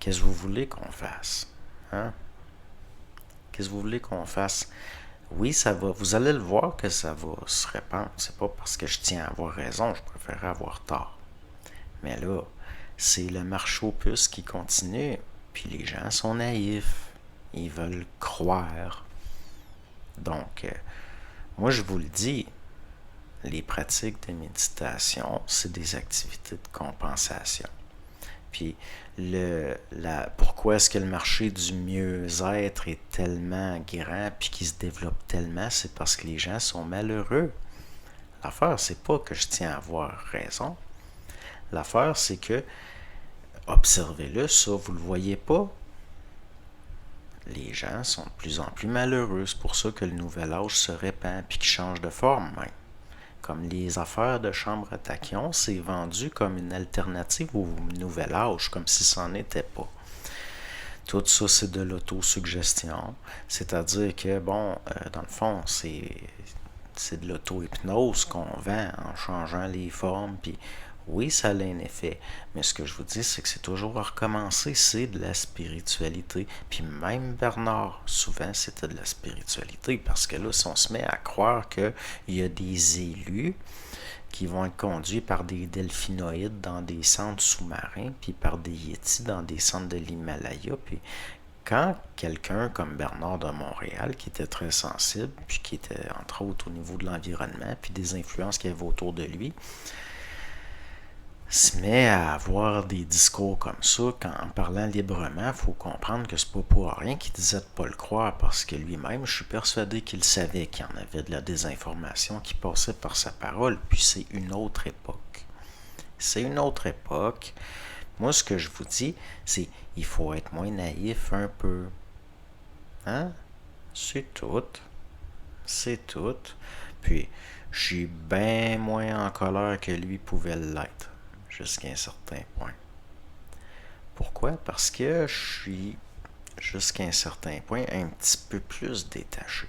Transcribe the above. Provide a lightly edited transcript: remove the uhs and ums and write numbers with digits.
Qu'est-ce que vous voulez qu'on fasse? Hein? Qu'est-ce que vous voulez qu'on fasse? Oui, ça va. Vous allez le voir que ça va se répandre. C'est pas parce que je tiens à avoir raison, je préfère avoir tort. Mais là, c'est le marché aux puces qui continue. Puis les gens sont naïfs. Ils veulent croire. Donc, moi, je vous le dis, les pratiques de méditation, c'est des activités de compensation. Puis, pourquoi est-ce que le marché du mieux-être est tellement grand puis qu'il se développe tellement, c'est parce que les gens sont malheureux. L'affaire, c'est pas que je tiens à avoir raison. L'affaire, c'est que, observez-le, ça, vous le voyez pas. Les gens sont de plus en plus malheureux. C'est pour ça que le nouvel âge se répand puis qu'il change de forme, même. Comme les affaires de chambre à tachyon, c'est vendu comme une alternative au nouvel âge, comme si c'en était pas. Tout ça, c'est de l'autosuggestion. C'est-à-dire que, bon, dans le fond, c'est de l'auto-hypnose qu'on vend en changeant les formes. Puis oui, ça a un effet. Mais ce que je vous dis, c'est que c'est toujours à recommencer. C'est de la spiritualité. Puis même Bernard, souvent, c'était de la spiritualité. Parce que là, si on se met à croire qu'il y a des élus qui vont être conduits par des delphinoïdes dans des centres sous-marins, puis par des yétis dans des centres de l'Himalaya, puis quand quelqu'un comme Bernard de Montréal, qui était très sensible, puis qui était entre autres au niveau de l'environnement, puis des influences qu'il y avait autour de lui, se met à avoir des discours comme ça, en parlant librement, il faut comprendre que c'est pas pour rien qu'il disait de pas le croire, parce que lui-même, je suis persuadé qu'il savait qu'il y en avait de la désinformation qui passait par sa parole, puis c'est une autre époque. C'est une autre époque. Moi, ce que je vous dis, c'est il faut être moins naïf un peu. Hein? C'est tout. C'est tout. Puis, je suis bien moins en colère que lui pouvait l'être, jusqu'à un certain point. Pourquoi? Parce que je suis, jusqu'à un certain point, un petit peu plus détaché.